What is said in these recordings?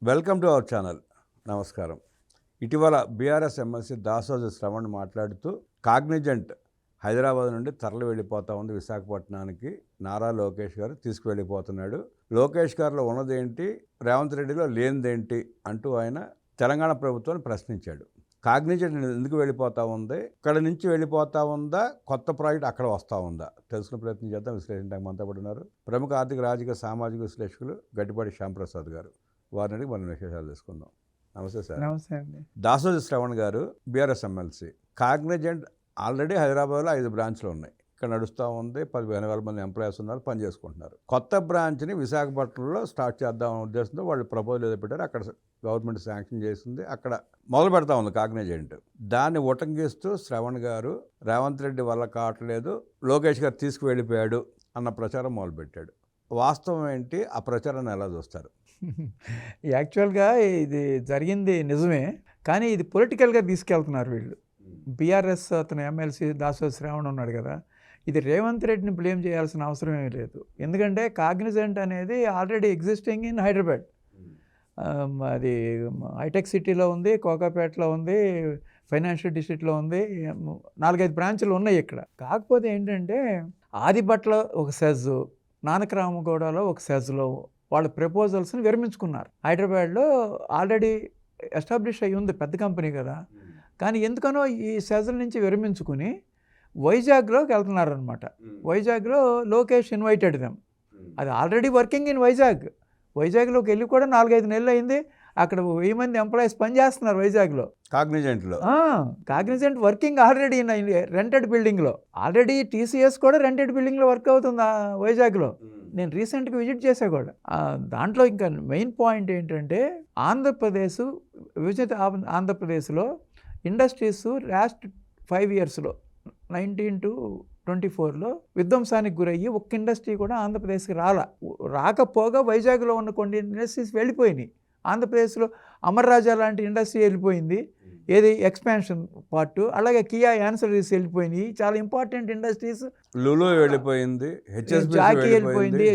Welcome to our channel. నమస్కారం. ఇటీవల BRS MLC Dasoju Shravan మాట్లాడుతూ కాగ్నిజెంట్ హైదరాబాద్ నుండి తరలి వెళ్ళిపోతూ ఉంది విశాఖపట్నానికి. నారా లోకేష్ గారు తీసుకువెళ్ళిపోతున్నాడు. లోకేష్ గారిలో ఉన్నదేంటి, రేవంత్ రెడ్డిలో లేనిదేంటి అంటూ ఆయన తెలంగాణ ప్రభుత్వాన్ని ప్రశ్నించాడు. కాగ్నిజెంట్ ఎందుకు వెళ్ళిపోతూ ఉంది, ఇక్కడ నుంచి వెళ్ళిపోతూ ఉందా, కొత్త ప్రాజెక్ట్ అక్కడ వస్తూ ఉందా, తెలుసుకునే ప్రయత్నం చేద్దాం. విశ్లేషించడానికి మనతో పాటు ఉన్నారు ప్రముఖ ఆర్థిక రాజకీయ సామాజిక విశ్లేషకులు గట్టిపాటి శ్యాంప్రసాద్ గారు. వారిని అడిగి మనం విశేషాలు తెలుసుకుందాం. నమస్తే సార్. నమస్తే అండి. దాసోజు శ్రవణ్ గారు బీఆర్ఎస్ ఎమ్మెల్సీ. కాగ్నిజెంట్ ఆల్రెడీ హైదరాబాద్లో 5 బ్రాంచ్లు ఉన్నాయి. ఇక్కడ నడుస్తూ ఉంది. 15,000 మంది ఎంప్లాయీస్ ఉన్నారు, పని చేసుకుంటున్నారు. కొత్త బ్రాంచ్ని విశాఖపట్నంలో స్టార్ట్ చేద్దామనే ఉద్దేశంతో వాళ్ళు ప్రపోజల్ ఏదో పెట్టారు. అక్కడ గవర్నమెంట్ శాంక్షన్ చేసింది. అక్కడ మొదలు పెడతా ఉంది కాగ్నిజెంట్. దాన్ని ఉటంకిస్తూ శ్రవణ్ గారు రేవంత్ రెడ్డి వల్ల కావట్లేదు, లోకేష్ గారు తీసుకువెళ్ళిపోయాడు అన్న ప్రచారం మొదలుపెట్టాడు. వాస్తవం ఏంటి, ఆ ప్రచారాన్ని ఎలా చూస్తారు? యాక్చువల్గా ఇది జరిగింది నిజమే, కానీ ఇది పొలిటికల్గా తీసుకెళ్తున్నారు వీళ్ళు. బీఆర్ఎస్ అతను ఎమ్మెల్సీ దాసోజు శ్రావణ్ ఉన్నాడు కదా, ఇది రేవంత్ రెడ్డిని బ్లేమ్ చేయాల్సిన అవసరం ఏమీ లేదు. ఎందుకంటే కాగ్నిజెంట్ అనేది ఆల్రెడీ ఎగ్జిస్టింగ్ ఇన్ హైదరాబాద్. అది హైటెక్ సిటీలో ఉంది, కోకాపేటలో ఉంది, ఫైనాన్షియల్ డిస్ట్రిక్ట్లో ఉంది, 4-5 బ్రాంచ్లు ఉన్నాయి ఇక్కడ. కాకపోతే ఏంటంటే ఆదిబట్ల ఒక సెజ్, నానక్రామగూడలో ఒక సెజ్లో వాళ్ళ ప్రపోజల్స్ని విరమించుకున్నారు. హైదరాబాద్లో ఆల్రెడీ ఎస్టాబ్లిష్ అయ్యి ఉంది, పెద్ద కంపెనీ కదా. కానీ ఎందుకనో ఈ సెజ్ల నుంచి విరమించుకుని వైజాగ్లోకి వెళ్తున్నారు అనమాట. వైజాగ్లో లోకేష్ ఇన్వైటెడ్ దెమ్. అది ఆల్రెడీ వర్కింగ్ ఇన్ వైజాగ్. వైజాగ్లోకి వెళ్ళి కూడా 4-5 నెలలు అయింది. అక్కడ 1000 మంది ఎంప్లాయీస్ పనిచేస్తున్నారు వైజాగ్లో కాగ్నిజెంట్లో. Cognizant working already in rented బిల్డింగ్లో. ఆల్రెడీ టీసీఎస్ కూడా రెంటెడ్ బిల్డింగ్లో వర్క్ అవుతుంది వైజాగ్లో. నేను రీసెంట్గా విజిట్ చేసా కూడా. దాంట్లో ఇంకా మెయిన్ పాయింట్ ఏంటంటే ఆంధ్రప్రదేశ్, విభజిత ఆంధ్రప్రదేశ్లో ఇండస్ట్రీస్ లాస్ట్ 5 ఇయర్స్లో 19 to 24లో విధ్వంసానికి గురయ్యి ఒక్క ఇండస్ట్రీ కూడా ఆంధ్రప్రదేశ్కి రాకపోగా వైజాగ్లో ఉన్న కొన్ని ఇండస్ట్రీస్ వెళ్ళిపోయినాయి. ఆంధ్రప్రదేశ్లో అమర్ రాజా లాంటి ఇండస్ట్రీ వెళ్ళిపోయింది, ఏది ఎక్స్పాన్షన్ పార్ట్. అలాగే కియా యాన్సరీస్ వెళ్ళిపోయినాయి, చాలా ఇంపార్టెంట్ ఇండస్ట్రీస్. లులు వెళ్ళిపోయింది, జాకీ వెళ్ళిపోయింది,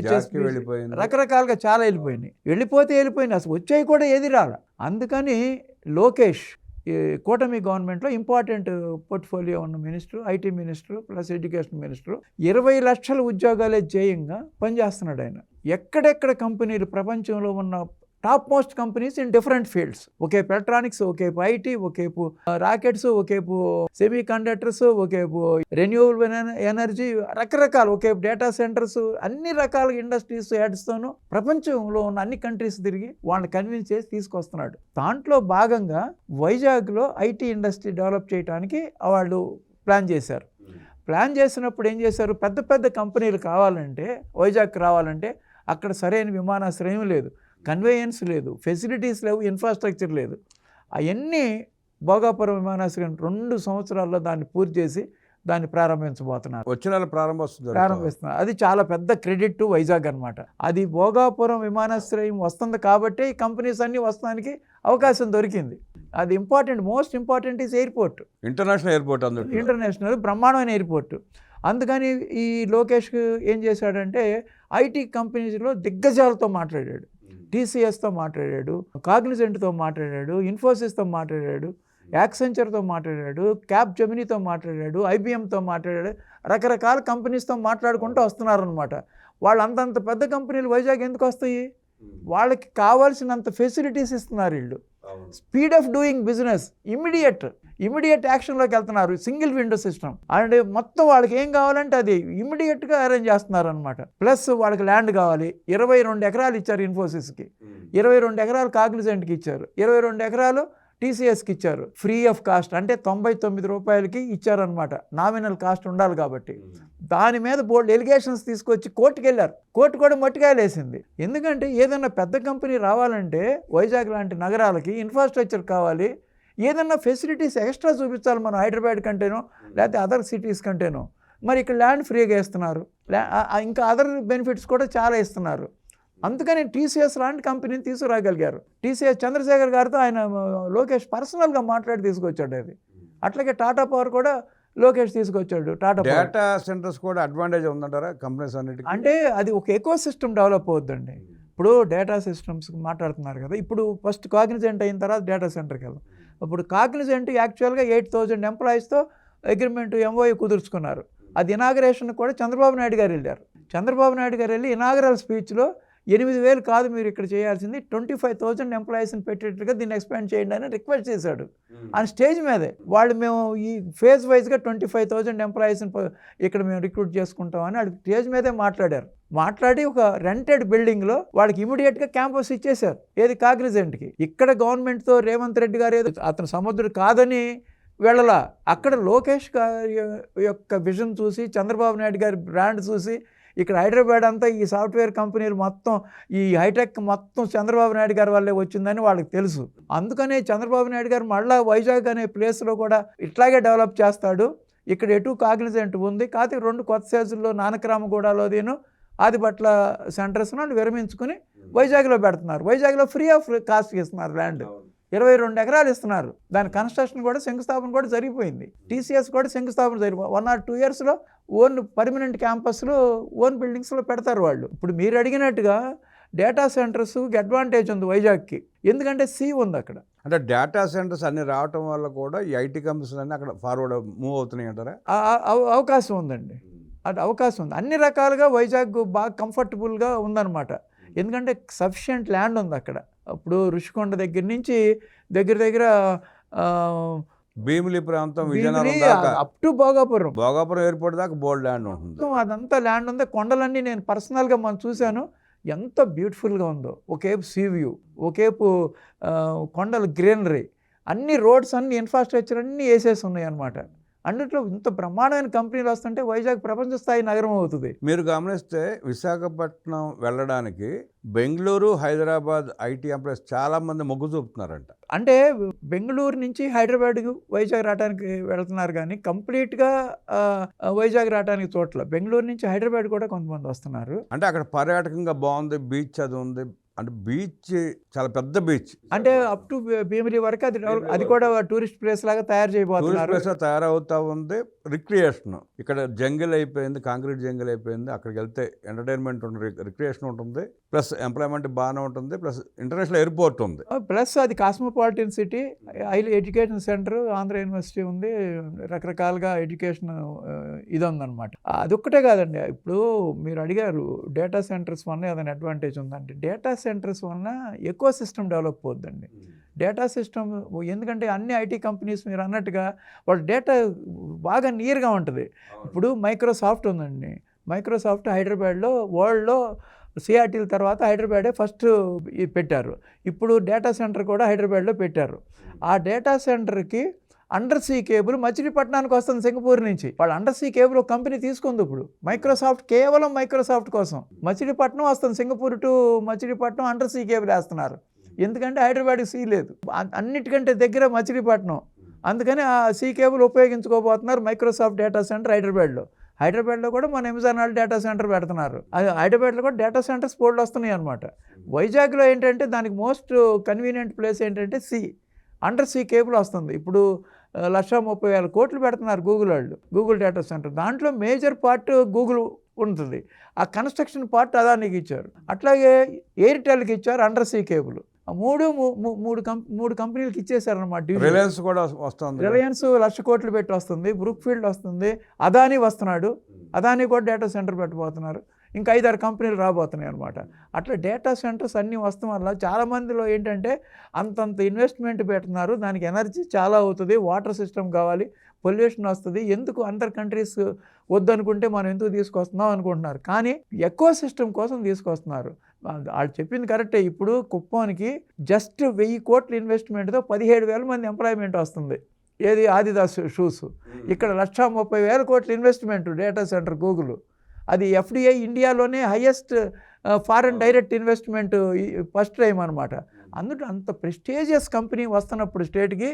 రకరకాలుగా చాలా వెళ్ళిపోయినాయి. వెళ్ళిపోయినాయి, అసలు వచ్చాయి కూడా ఏది రాలా. అందుకని లోకేష్ ఈ కూటమి గవర్నమెంట్లో ఇంపార్టెంట్ పోర్ట్ఫోలియో ఉన్న minister, IT minister plus education minister, 20 లక్షల ఉద్యోగాలే ధ్యేయంగా పనిచేస్తున్నాడు ఆయన. ఎక్కడెక్కడ కంపెనీలు ప్రపంచంలో ఉన్న top most companies in different fields, ఒకేపు ఎలక్ట్రానిక్స్, ఒకేపు ఐటీ, ఒకేపు రాకెట్స్, ఒకేపు సెమీ కండక్టర్స్, ఒకేపు రెన్యూవబుల్ ఎనర్జీ, రకరకాల ఒకేపు డేటా సెంటర్స్, అన్ని రకాల ఇండస్ట్రీస్ హెడ్స్తోనూ ప్రపంచంలో ఉన్న అన్ని కంట్రీస్ తిరిగి వాళ్ళని కన్విన్స్ చేసి తీసుకొస్తున్నాడు. దాంట్లో భాగంగా వైజాగ్లో ఐటీ ఇండస్ట్రీ డెవలప్ చేయడానికి వాళ్ళు ప్లాన్ చేశారు. ప్లాన్ చేసినప్పుడు ఏం చేశారు, పెద్ద పెద్ద కంపెనీలు కావాలంటే వైజాగ్కి రావాలంటే అక్కడ సరైన విమానాశ్రయం లేదు, కన్వేయన్స్ లేదు, ఫెసిలిటీస్ లేవు, ఇన్ఫ్రాస్ట్రక్చర్ లేదు. అవన్నీ భోగాపురం విమానాశ్రయం 2 సంవత్సరాల్లో దాన్ని పూర్తి చేసి దాన్ని ప్రారంభించబోతున్నారు. వచ్చే నెల ప్రారంభిస్తున్నారు. అది చాలా పెద్ద క్రెడిట్ టు వైజాగ్ అనమాట. అది భోగాపురం విమానాశ్రయం వస్తుంది కాబట్టి ఈ కంపెనీస్ అన్నీ వస్తానికి అవకాశం దొరికింది. అది important, most important is airport, international airport. International బ్రహ్మాండమైన ఎయిర్పోర్ట్. అందుకని ఈ లోకేష్ ఏం చేశాడంటే ఐటీ కంపెనీస్లో దిగ్గజాలతో మాట్లాడాడు, టీసీఎస్తో మాట్లాడాడు, కాగ్నిజెంట్తో మాట్లాడాడు, ఇన్ఫోసిస్తో మాట్లాడాడు, యాక్సెంచర్తో మాట్లాడాడు, క్యాప్ జెమినీతో మాట్లాడాడు, ఐబిఎంతో మాట్లాడాడు, రకరకాల కంపెనీస్తో మాట్లాడుకుంటూ వస్తున్నారనమాట. వాళ్ళు అంతంత పెద్ద కంపెనీలు వైజాగ్ ఎందుకు వస్తాయి, వాళ్ళకి కావాల్సినంత ఫెసిలిటీస్ ఇస్తున్నారు వీళ్ళు. Speed of doing business, immediate యాక్షన్లోకి వెళ్తున్నారు. సింగిల్ విండో సిస్టమ్ అండ్ మొత్తం వాళ్ళకి ఏం కావాలంటే అది ఇమీడియట్గా అరేంజ్ చేస్తున్నారు అనమాట. ప్లస్ వాళ్ళకి ల్యాండ్ కావాలి, 22 ఎకరాలు ఇచ్చారు ఇన్ఫోసిస్కి, 22 ఎకరాలు కాగ్నిజెంట్కి ఇచ్చారు, 22 ఎకరాలు టీసీఎస్కి ఇచ్చారు. ఫ్రీ ఆఫ్ కాస్ట్ అంటే 99 రూపాయలకి ఇచ్చారనమాట. నామినల్ కాస్ట్ ఉండాలి కాబట్టి. దాని మీద బోల్డ్ ఎలిగేషన్స్ తీసుకొచ్చి కోర్టుకు వెళ్ళారు. కోర్టు కూడా మొట్టికాయలేసింది. ఎందుకంటే ఏదైనా పెద్ద కంపెనీ రావాలంటే వైజాగ్ లాంటి నగరాలకి ఇన్ఫ్రాస్ట్రక్చర్ కావాలి, ఏదైనా ఫెసిలిటీస్ ఎక్స్ట్రా చూపించాలి మనం హైదరాబాద్ కంటేనో లేకపోతే అదర్ సిటీస్ కంటేనో. మరి ఇక్కడ ల్యాండ్ ఫ్రీగా ఇస్తున్నారు, ఇంకా అదర్ బెనిఫిట్స్ కూడా చాలా ఇస్తున్నారు. అందుకని టీసీఎస్ లాంటి కంపెనీని తీసుకురాగలిగారు. టీసీఎస్ చంద్రశేఖర్ గారితో ఆయన లోకేష్ పర్సనల్గా మాట్లాడి తీసుకొచ్చాడు. అది అట్లాగే టాటా పవర్ కూడా లోకేష్ తీసుకొచ్చాడు. డేటా సెంటర్స్ కూడా అడ్వాంటేజ్ ఉందంటారా కంపెనీస్ అన్నిటికీ? అంటే అది ఒక ఎకో సిస్టమ్ డెవలప్ అవుతుందండి. ఇప్పుడు డేటా సిస్టమ్స్ మాట్లాడుతున్నారు కదా, ఇప్పుడు ఫస్ట్ కాగ్నిజెంట్ అయిన తర్వాత డేటా సెంటర్కి వెళ్దాం. ఇప్పుడు కాగ్నిజెంట్ యాక్చువల్గా 8,000 ఎంప్లాయీస్తో అగ్రిమెంట్ ఎంఓయూ కుదుర్చుకున్నారు. అది ఇనాగరేషన్ కూడా చంద్రబాబు నాయుడు గారు వెళ్ళారు. చంద్రబాబు నాయుడు గారు వెళ్ళి ఇనాగరల్ స్పీచ్లో 8,000 కాదు మీరు ఇక్కడ చేయాల్సింది, 25,000 ఎంప్లాయీస్ని పెట్టేట్టుగా దీన్ని ఎక్స్పాండ్ చేయండి అని రిక్వెస్ట్ చేశాడు ఆయన స్టేజ్ మీదే. వాళ్ళు మేము ఈ ఫేజ్ వైజ్గా 25,000 ఎంప్లాయీస్ని ఇక్కడ మేము రిక్రూట్ చేసుకుంటామని వాళ్ళు స్టేజ్ మీదే మాట్లాడారు. మాట్లాడి ఒక రెంటెడ్ బిల్డింగ్లో వాళ్ళకి ఇమీడియట్గా క్యాంపస్ ఇచ్చేశారు. ఏది కాగ్నిజెంట్కి. ఇక్కడ గవర్నమెంట్తో రేవంత్ రెడ్డి గారు ఏదో అతను సముద్రుడు కాదని వెళ్ళలా, అక్కడ లోకేష్ గారి యొక్క విజన్ చూసి, చంద్రబాబు నాయుడు గారి బ్రాండ్ చూసి, ఇక్కడ హైదరాబాద్ అంతా ఈ సాఫ్ట్వేర్ కంపెనీలు మొత్తం, ఈ హైటెక్ మొత్తం చంద్రబాబు నాయుడు గారి వల్లే వచ్చిందని వాళ్ళకి తెలుసు. అందుకనే చంద్రబాబు నాయుడు గారు మళ్ళీ వైజాగ్ అనే ప్లేస్లో కూడా ఇట్లాగే డెవలప్ చేస్తాడు. ఇక్కడ ఎటు కాగ్నిజెంట్ ఉంది, కాకపోతే 2 కొత్త సైజుల్లో నానక్రామగూడలో ఆదిపట్ల సెంటర్స్ వాళ్ళు విరమించుకుని వైజాగ్లో పెడుతున్నారు. వైజాగ్లో ఫ్రీ ఆఫ్ కాస్ట్ ఇస్తున్నారు ల్యాండ్. 22 ఎకరాలు ఇస్తున్నారు. దాని కన్స్ట్రక్షన్ కూడా శంకుస్థాపన కూడా జరిగిపోయింది. టీసీఎస్ కూడా శంకుస్థాపన జరిగిపోయి 1 or 2 yearsలో ఓన్ పర్మనెంట్ క్యాంపస్లో ఓన్ బిల్డింగ్స్లో పెడతారు వాళ్ళు. ఇప్పుడు మీరు అడిగినట్టుగా డేటా సెంటర్స్కి అడ్వాంటేజ్ ఉంది వైజాగ్కి, ఎందుకంటే సీ ఉంది అక్కడ. అంటే డేటా సెంటర్స్ అన్ని రావటం వల్ల కూడా ఈ ఐటీ కంపెనీస్ అన్నీ అక్కడ ఫార్వర్డ్ మూవ్ అవుతున్నాయి అంటారా? అవకాశం ఉందండి, అది అవకాశం ఉంది. అన్ని రకాలుగా వైజాగ్ బాగా కంఫర్టబుల్గా ఉందన్నమాట. ఎందుకంటే సఫిషియెంట్ ల్యాండ్ ఉంది అక్కడ. ఇప్పుడు ఋషికొండ దగ్గర నుంచి దగ్గర భీమిలి ప్రాంతం, Vizianagaram up to Bhogapuram airport దాకా బోల్డ్ ల్యాండ్ ఉంటుంది. అదంతా ల్యాండ్ ఉంది. కొండలన్నీ నేను పర్సనల్గా మనం చూశాను, ఎంత బ్యూటిఫుల్గా ఉందో. ఒకేపు సీ వ్యూ, ఒకేపు కొండలు, గ్రీనరీ, అన్ని రోడ్స్, అన్ని ఇన్ఫ్రాస్ట్రక్చర్ అన్నీ వేసేసి ఉన్నాయి అన్నమాట. అన్నిట్లో ఇంత బ్రహ్మాండమైన కంపెనీలు వస్తుంటే వైజాగ్ ప్రపంచ స్థాయి నగరం అవుతుంది. మీరు గమనిస్తే విశాఖపట్నం వెళ్ళడానికి బెంగళూరు, హైదరాబాద్ ఐటీ ఎంప్లాయీస్ చాలామంది మొగ్గు చూపుతున్నారంట. అంటే బెంగళూరు నుంచి హైదరాబాద్ వైజాగ్ రావడానికి వెళ్తున్నారు, కానీ కంప్లీట్గా వైజాగ్ రావడానికి చోట్ల బెంగళూరు నుంచి హైదరాబాద్ కూడా కొంతమంది వస్తున్నారు. అంటే అక్కడ పర్యాటకంగా బాగుంది, బీచ్ అది ఉంది. అంటే బీచ్ చాలా పెద్ద బీచ్, అంటే అప్ టు భీమిలి వరకు అది కూడా టూరిస్ట్ ప్లేస్ లాగా తయారు చేయబోతున్నారు. టూరిస్ట్ ప్లేస్ తయారవుతా ఉంది. రిక్రియేషన్ ఇక్కడ జంగిల్ అయిపోయింది, కాంక్రీట్ జంగిల్ అయిపోయింది. అక్కడికి వెళ్తే ఎంటర్టైన్మెంట్ ఉంటుంది, రిక్రియేషన్ ఉంటుంది, ప్లస్ ఎంప్లాయ్మెంట్ బాగానే ఉంటుంది, ప్లస్ ఇంటర్నేషనల్ ఎయిర్పోర్ట్ ఉంది, ప్లస్ అది cosmopolitan city, education centre, Andhra university ఉంది, రకరకాలుగా ఎడ్యుకేషన్ ఇది ఉందన్నమాట. అదొక్కటే కాదండి. ఇప్పుడు మీరు అడిగారు డేటా సెంటర్స్ వల్ల ఏదైనా అడ్వాంటేజ్ ఉందంటే, డేటా సెంటర్స్ వలన ఎకో సిస్టమ్ డెవలప్ అవుతుందండి. డేటా సిస్టమ్ ఎందుకంటే అన్ని ఐటీ కంపెనీస్ మీరు అన్నట్టుగా వాళ్ళ డేటా బాగా నియర్గా ఉంటుంది. ఇప్పుడు మైక్రోసాఫ్ట్ ఉందండి. మైక్రోసాఫ్ట్ హైదరాబాద్లో వరల్డ్లో సిఆర్టీల తర్వాత హైదరాబాదే ఫస్ట్ పెట్టారు. ఇప్పుడు డేటా సెంటర్ కూడా హైదరాబాద్లో పెట్టారు. ఆ డేటా సెంటర్కి అండర్ సీ కేబుల్ మచిలీపట్నానికి వస్తుంది సింగపూర్ నుంచి. వాళ్ళు అండర్ సీ కేబుల్ ఒక కంపెనీ తీసుకుంది ఇప్పుడు మైక్రోసాఫ్ట్, కేవలం మైక్రోసాఫ్ట్ కోసం. మచిలీపట్నం వస్తుంది, Singapore to Machilipatnam under see cable వేస్తున్నారు. ఎందుకంటే హైదరాబాద్కి సీ లేదు, అన్నిటికంటే దగ్గర మచిలీపట్నం. అందుకని ఆ సీ కేబుల్ ఉపయోగించుకోబోతున్నారు మైక్రోసాఫ్ట్ డేటా సెంటర్ హైదరాబాద్లో కూడా మన అమెజాన్ వాళ్ళు డేటా సెంటర్ పెడుతున్నారు. అది హైదరాబాద్లో కూడా డేటా సెంటర్స్ పోల్డ్ వస్తున్నాయి అనమాట. వైజాగ్లో ఏంటంటే దానికి మోస్ట్ కన్వీనియంట్ ప్లేస్ ఏంటంటే సీ, అండర్ సీ కేబుల్ వస్తుంది. ఇప్పుడు 1,30,000 కోట్లు పెడుతున్నారు గూగుల్ డేటా సెంటర్. దాంట్లో మేజర్ పార్ట్ గూగుల్ ఉంటుంది, ఆ కన్స్ట్రక్షన్ పార్ట్ అదానికి ఇచ్చారు. అట్లాగే ఎయిర్టెల్కి ఇచ్చారు అండర్ సీ కేబుల్. మూడు కంపెనీలకు ఇచ్చేసారనమాట. రిలయన్స్ కూడా వస్తుంది, రిలయన్స్ 1,00,000 కోట్లు పెట్టి వస్తుంది, బ్రూక్ఫీల్డ్ వస్తుంది, అదానీ వస్తున్నాడు, అదానీ కూడా డేటా సెంటర్ పెట్టబోతున్నారు. ఇంకా 5-6 కంపెనీలు రాబోతున్నాయి అనమాట. అట్లా డేటా సెంటర్స్ అన్నీ వస్తాం వల్ల చాలామందిలో ఏంటంటే అంతంత ఇన్వెస్ట్మెంట్ పెడుతున్నారు, దానికి ఎనర్జీ చాలా అవుతుంది, వాటర్ సిస్టమ్ కావాలి, పొల్యూషన్ వస్తుంది, ఎందుకు అందర్ కంట్రీస్ వద్దనుకుంటే మనం ఎందుకు తీసుకొస్తున్నాం అనుకుంటున్నారు. కానీ ఎకో సిస్టమ్ కోసం తీసుకొస్తున్నారు. వాళ్ళు చెప్పింది కరెక్టే. ఇప్పుడు కుప్పానికి జస్ట్ 1,000 కోట్ల ఇన్వెస్ట్మెంట్తో 17,000 మంది ఎంప్లాయ్మెంట్ వస్తుంది. ఏది ఆదిదాస్ షూస్. ఇక్కడ 1,30,000 కోట్ల ఇన్వెస్ట్మెంట్ డేటా సెంటర్ గూగుల్. అది ఎఫ్డిఐ ఇండియాలోనే highest foreign direct investment first time అనమాట. అందులో అంత ప్రెస్టీజియస్ కంపెనీ వస్తున్నప్పుడు స్టేట్కి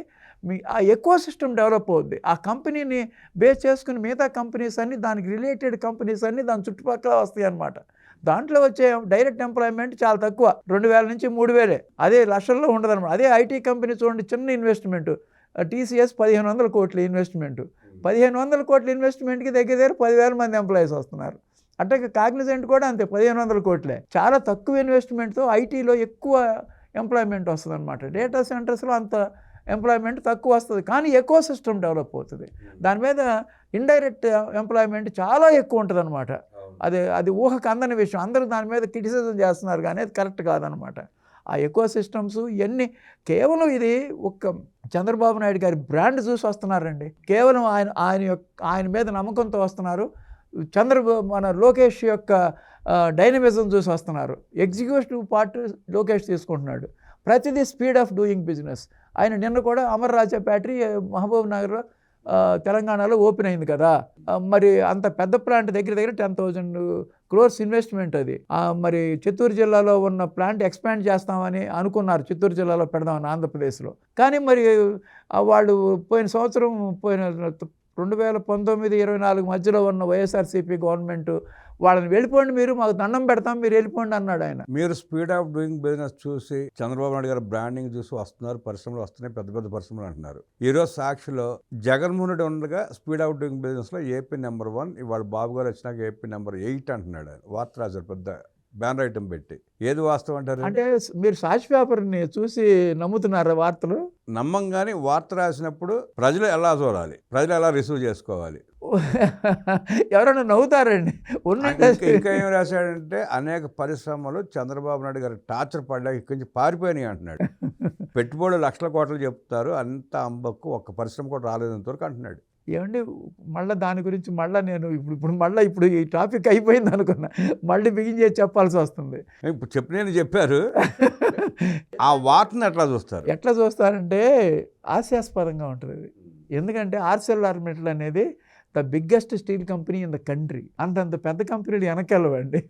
ఆ ఎకో సిస్టమ్ డెవలప్ అవుద్ది. ఆ కంపెనీని బేస్ చేసుకుని మిగతా కంపెనీస్ అన్నీ, దానికి రిలేటెడ్ కంపెనీస్ అన్నీ దాని చుట్టుపక్కల వస్తాయి అన్నమాట. దాంట్లో వచ్చే డైరెక్ట్ ఎంప్లాయ్మెంట్ చాలా తక్కువ, 2,000 నుంచి 3,000, అదే లక్షల్లో ఉండదు అనమాట. అదే ఐటీ కంపెనీ చూడండి, చిన్న ఇన్వెస్ట్మెంట్, టీసీఎస్ 1,500 కోట్ల ఇన్వెస్ట్మెంట్. 1,500 కోట్ల ఇన్వెస్ట్మెంట్కి దగ్గర 10,000 మంది ఎంప్లాయీస్ వస్తున్నారు. అంటే కాగ్నిజెంట్ కూడా అంతే 1500 కోట్లే. చాలా తక్కువ ఇన్వెస్ట్మెంట్తో ఐటీలో ఎక్కువ ఎంప్లాయ్మెంట్ వస్తుంది అనమాట. డేటా సెంటర్స్లో అంత ఎంప్లాయ్మెంట్ తక్కువ వస్తుంది, కానీ ఎకో సిస్టమ్ డెవలప్ అవుతుంది. దాని మీద ఇండైరెక్ట్ ఎంప్లాయ్మెంట్ చాలా ఎక్కువ ఉంటుంది అనమాట. అది ఊహకు అందని విషయం. అందరూ దాని మీద క్రిటిసిజం చేస్తున్నారు, కానీ అది కరెక్ట్ కాదనమాట. ఆ ఎకో సిస్టమ్స్ ఇవన్నీ కేవలం ఇది ఒక్క చంద్రబాబు నాయుడు గారి బ్రాండ్ చూసి వస్తున్నారండి. కేవలం ఆయన మీద నమ్మకంతో వస్తున్నారు. మన లోకేష్ యొక్క డైనమిజం చూసి వస్తున్నారు. ఎగ్జిక్యూటివ్ పార్ట్ లోకేష్ తీసుకుంటున్నాడు. ప్రతిదీ స్పీడ్ ఆఫ్ డూయింగ్ బిజినెస్. ఆయన నిన్న కూడా అమర్ రాజా ఫ్యాక్టరీ మహబూబ్ నగర్లో తెలంగాణలో ఓపెన్ అయింది కదా. మరి అంత పెద్ద ప్లాంట్ దగ్గర 10,000 crores ఇన్వెస్ట్మెంట్ అది. మరి చిత్తూరు జిల్లాలో ఉన్న ప్లాంట్ ఎక్స్పాండ్ చేస్తామని అనుకున్నారు, చిత్తూరు జిల్లాలో పెడదామని ఆంధ్రప్రదేశ్లో. కానీ మరి వాళ్ళు పోయిన 2019-24 మధ్యలో ఉన్న వైఎస్ఆర్సీపీ గవర్నమెంట్ వాళ్ళని వెళ్ళిపోండి, మీరు మాకు దండం పెడతాం, మీరు వెళ్ళిపోండి అన్నాడు ఆయన. మీరు స్పీడ్ ఆఫ్ డూయింగ్ బిజినెస్ చూసి చంద్రబాబు నాయుడు గారు బ్రాండింగ్ చూసి వస్తున్నారు, పరిశ్రమలు వస్తున్నాయి, పెద్ద పెద్ద పరిశ్రమలు అంటున్నారు. ఈరోజు సాక్షిలో జగన్మోహన్ రెడ్డి ఉండగా స్పీడ్ ఆఫ్ డూయింగ్ బిజినెస్లో ఏపీ నెంబర్ 1, ఇవాళ బాబు గారు వచ్చినాక ఏపీ నెంబర్ 8 అంటున్నాడు ఆయన. వార్త రాశారు పెద్ద బ్యానర్ ఐటమ్ పెట్టి. ఏది వాస్తవం అంటారు? అంటే మీరు సాక్షి పేపర్ని చూసి నమ్ముతున్నారా వార్తలు? నమ్మంగానే వార్త రాసినప్పుడు ప్రజలు ఎలా చూడాలి, ప్రజలు ఎలా రిసీవ్ చేసుకోవాలి? ఎవరైనా నవ్వుతారండి. ఇంకా ఏం రాశాడంటే అనేక పరిశ్రమలు చంద్రబాబు నాయుడు గారు టార్చర్ పడ్డాక ఇక్కడి నుంచి పారిపోయినాయి అంటున్నాడు. పెట్టుబడులు లక్షల కోట్లు చెప్తారు, అంత అంబక్కు ఒక్క పరిశ్రమ కూడా రాలేదంతవరకు అంటున్నాడు. ఏమండి మళ్ళీ దాని గురించి నేను ఇప్పుడు ఈ టాపిక్ అయిపోయింది అనుకున్నా, మళ్ళీ బిగించేసి చెప్పాల్సి వస్తుంది. ఇప్పుడు నేను చెప్పారు. ఆ వార్తను ఎట్లా చూస్తారంటే హాస్యాస్పదంగా ఉంటుంది అది. ఎందుకంటే ఆర్సెల్ఆర్మిటల్ అనేది the biggest steel company in the country. అంతంత పెద్ద కంపెనీలు వెనకెళ్ళవండి.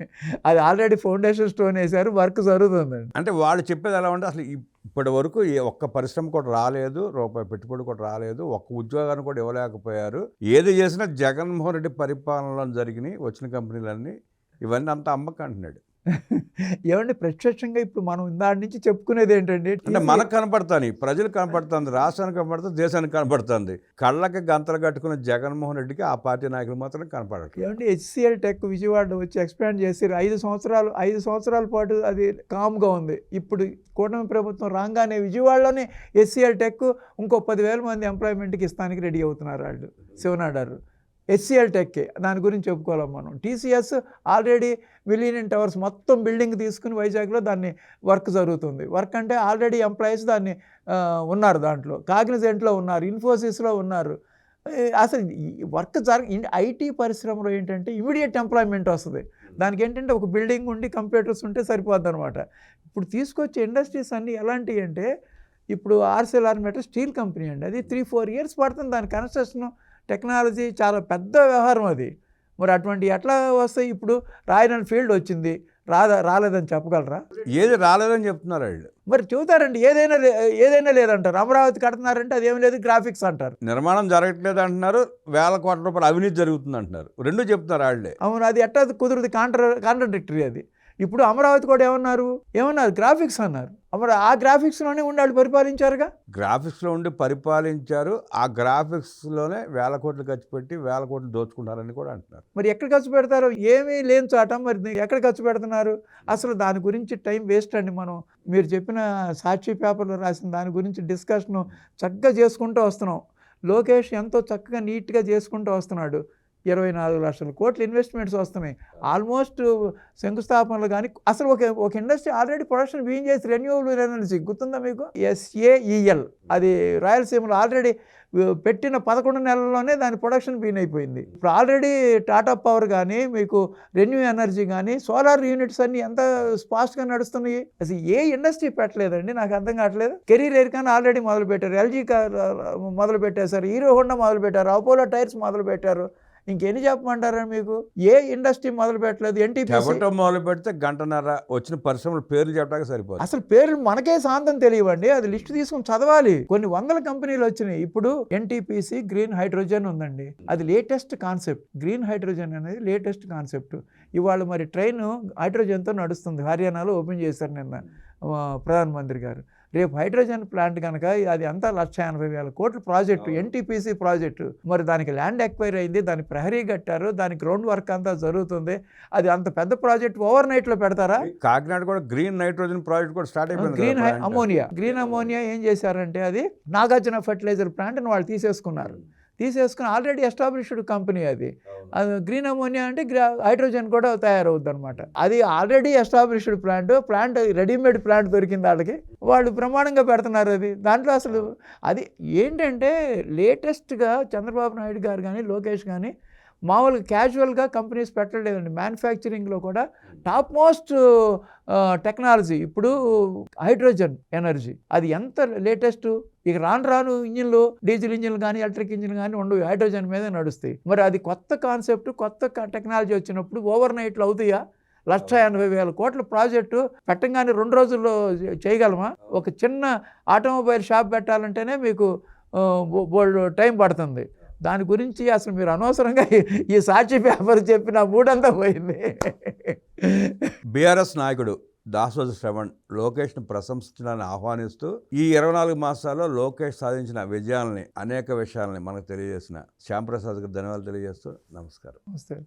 అది ఆల్రెడీ ఫౌండేషన్ స్టోన్ వేశారు, వర్క్ జరుగుతుందండి. అంటే వాళ్ళు చెప్పేది ఎలా ఉంటే అసలు ఇప్పటి వరకు ఒక్క పరిశ్రమ కూడా రాలేదు, రూపాయి పెట్టుబడి కూడా రాలేదు, ఒక్క ఉద్యోగాన్ని కూడా ఇవ్వలేకపోయారు. ఏది చేసినా జగన్మోహన్ రెడ్డి పరిపాలనలో జరిగినాయి వచ్చిన కంపెనీలన్నీ, ఇవన్నీ అంతా అమ్మకం అంటున్నాడు. ఏమండి ప్రత్యక్షంగా ఇప్పుడు మనం ఇందాటి నుంచి చెప్పుకునేది ఏంటండి, అంటే మనకు కనపడుతుంది, ప్రజలు కనపడుతుంది, రాష్ట్రానికి కనపడుతుంది, దేశానికి కనపడుతుంది. కళ్ళకి గంతలు కట్టుకున్న జగన్మోహన్ రెడ్డికి ఆ పార్టీ నాయకులు మాత్రం కనపడట్లేదు. ఏమంటే HCL టెక్ విజయవాడ వచ్చి ఎక్స్పాండ్ చేసి 5 సంవత్సరాల పాటు అది కామ్గా ఉంది. ఇప్పుడు కూటమి ప్రభుత్వం రాగానే విజయవాడలోనే HCL టెక్ ఇంకో 10,000 మంది ఎంప్లాయ్మెంట్కి ఇస్తానికి రెడీ అవుతున్నారు వాళ్ళు. శివనాడారు HCL టెక్కే, దాని గురించి చెప్పుకోవాలి మనం. TCS ఆల్రెడీ మిలీనియం టవర్స్ మొత్తం బిల్డింగ్ తీసుకుని వైజాగ్లో దాన్ని వర్క్ జరుగుతుంది. వర్క్ అంటే ఆల్రెడీ ఎంప్లాయీస్ దాన్ని ఉన్నారు, దాంట్లో కాగ్నిజెంట్లో ఉన్నారు, ఇన్ఫోసిస్లో ఉన్నారు. అసలు వర్క్ ఐటీ పరిశ్రమలో ఏంటంటే ఇమీడియట్ ఎంప్లాయ్మెంట్ వస్తుంది. దానికి ఏంటంటే ఒక బిల్డింగ్ ఉండి కంప్యూటర్స్ ఉంటే సరిపోద్ది అనమాట. ఇప్పుడు తీసుకొచ్చే ఇండస్ట్రీస్ అన్నీ ఎలాంటివి అంటే, ఇప్పుడు ఆర్సెల్ఆర్మిటల్ స్టీల్ కంపెనీ అండి, అది 3-4 years పడుతుంది దాని కన్స్ట్రక్షన్. టెక్నాలజీ చాలా పెద్ద వ్యవహారం అది. మరి అటువంటి ఎట్లా వస్తాయి? ఇప్పుడు రాయల్ ఎన్ఫీల్డ్ వచ్చింది, రాలేదని చెప్పగలరా? ఏది రాలేదని చెప్తున్నారు వాళ్ళు. మరి చెబుతారండి, ఏదైనా లేదంటారు. అమరావతి కడుతున్నారంటే అదేం లేదు, గ్రాఫిక్స్ అంటారు. నిర్మాణం జరగట్లేదు అంటున్నారు, వేల కోట్ల రూపాయలు అవినీతి జరుగుతుంది అంటున్నారు. రెండు చెప్తున్నారు వాళ్ళే. అవును, అది ఎట్లా కుదురుది? కాంట్రడిక్టరీ అది. ఇప్పుడు అమరావతి కూడా ఏమన్నారు గ్రాఫిక్స్ అన్నారు. ఆ గ్రాఫిక్స్లోనే ఉండి వాళ్ళు పరిపాలించారుగా. గ్రాఫిక్స్లో ఉండి పరిపాలించారు, ఆ గ్రాఫిక్స్లోనే వేల కోట్లు ఖర్చు పెట్టి వేల కోట్లు దోచుకుంటారని కూడా అంటున్నారు. మరి ఎక్కడ ఖర్చు పెడతారో ఏమీ లేని చాట మరి ఎక్కడ ఖర్చు పెడుతున్నారు? అసలు దాని గురించి టైం వేస్ట్ అండి. మీరు చెప్పిన సాక్షి పేపర్లో రాసిన దాని గురించి డిస్కషన్ చక్కగా చేసుకుంటూ వస్తున్నాం. లోకేష్ ఎంతో చక్కగా నీట్గా చేసుకుంటూ వస్తున్నాడు. 24 లక్షల కోట్ల ఇన్వెస్ట్మెంట్స్ వస్తున్నాయి. ఆల్మోస్ట్ శంకుస్థాపనలు. కానీ అసలు ఒక ఇండస్ట్రీ ఆల్రెడీ ప్రొడక్షన్ బిగిన్ చేసి, రెన్యూవబుల్ ఎనర్జీ గుర్తుందా మీకు? SAEL అది రాయలసీమలో ఆల్రెడీ పెట్టిన 11 నెలల్లోనే దాని ప్రొడక్షన్ బిగిన్ అయిపోయింది. ఇప్పుడు ఆల్రెడీ టాటా పవర్ కానీ, మీకు రెన్యూ ఎనర్జీ కానీ, సోలార్ యూనిట్స్ అన్నీ ఎంత ఫాస్ట్గా నడుస్తున్నాయి. అసలు ఏ ఇండస్ట్రీ పెట్టలేదండి, నాకు అర్థం కావట్లేదు. కెరీర్ ఎయిర్ కానీ ఆల్రెడీ మొదలుపెట్టారు, LG మొదలు పెట్టేశారు, హీరో హోండా మొదలు పెట్టారు, అపోలో టైర్స్ మొదలు పెట్టారు. ఇంకెన్ని చెప్పమంటారా మీకు? ఏ ఇండస్ట్రీ మొదలు పెట్టలేదు. NTPC మొదలు పెడితే గంటన్నర వచ్చిన పరిశ్రమల పేర్లు చెప్పడానికి సరిపోతుంది. అసలు పేర్లు మనకే శాంతం తెలియవండి, అది లిస్ట్ తీసుకుని చదవాలి. కొన్ని వందల కంపెనీలు వచ్చినాయి. ఇప్పుడు NTPC గ్రీన్ హైడ్రోజన్ ఉందండి, అది లేటెస్ట్ కాన్సెప్ట్. గ్రీన్ హైడ్రోజన్ అనేది లేటెస్ట్ కాన్సెప్ట్. ఇవాళ మరి ట్రైన్ హైడ్రోజన్తో నడుస్తుంది. హర్యానాలో ఓపెన్ చేశారు నిన్న ప్రధానమంత్రి గారు. రేపు హైడ్రోజన్ ప్లాంట్ కనుక అది అంతా 1,80,000 కోట్ల ప్రాజెక్టు, ఎన్టీపీసీ ప్రాజెక్టు. మరి దానికి ల్యాండ్ ఎక్వైర్ అయింది, దానికి ప్రహరీ కట్టారు, దాని గ్రౌండ్ వర్క్ అంతా జరుగుతుంది. అది అంత పెద్ద ప్రాజెక్ట్ ఓవర్ నైట్లో పెడతారా? కాకినాడ కూడా గ్రీన్ నైట్రోజన్ ప్రాజెక్ట్ కూడా స్టార్ట్ అయిపోయింది కదా plant. గ్రీన్ అమోనియా ఏం చేశారంటే అది నాగార్జున ఫర్టిలైజర్ ప్లాంట్ని వాళ్ళు తీసేసుకున్నారు. తీసుకుని ఆల్రెడీ ఎస్టాబ్లిష్డ్ కంపెనీ అది. గ్రీన్ అమోనియా అంటే హైడ్రోజన్ కూడా తయారవుద్ది అనమాట. అది already established plant readymade plant దొరికింది వాళ్ళకి, వాళ్ళు ప్రమాణంగా పెడుతున్నారు. అది దాంట్లో అసలు అది ఏంటంటే లేటెస్ట్గా చంద్రబాబు నాయుడు గారు కానీ లోకేష్ కానీ మామూలుగా క్యాజువల్గా కంపెనీస్ పెట్టలేదండి. మ్యానుఫ్యాక్చరింగ్లో కూడా టాప్ మోస్ట్ టెక్నాలజీ ఇప్పుడు హైడ్రోజన్ ఎనర్జీ. అది ఎంత లేటెస్ట్. ఇక రాను ఇంజిన్లు, డీజిల్ ఇంజిన్లు కానీ ఎలక్ట్రిక్ ఇంజిన్ కానీ ఉండవు, హైడ్రోజన్ మీద నడుస్తాయి. మరి అది కొత్త కాన్సెప్ట్, కొత్త టెక్నాలజీ వచ్చినప్పుడు ఓవర్ నైట్లు అవుతాయా? 1,80,000 కోట్ల ప్రాజెక్టు పెట్టంగానే 2 రోజుల్లో చేయగలమా? ఒక చిన్న ఆటోమొబైల్ షాప్ పెట్టాలంటేనే మీకు బోల్డ్ టైం పడుతుంది. దాని గురించి అసలు మీరు అనవసరంగా ఈ సాక్షి పేపర్ చెప్పిన మూడంతా పోయింది. బీఆర్ఎస్ నాయకుడు దాసోజు శ్రవణ్ లోకేష్ను ప్రశంసించడాన్ని ఆహ్వానిస్తూ ఈ 24 మాసాల్లో లోకేష్ సాధించిన విజయాలని, అనేక విషయాలని మనకు తెలియజేసిన శ్యాంప్రసాద్కి ధన్యవాదాలు తెలియజేస్తూ నమస్కారం. నమస్తే.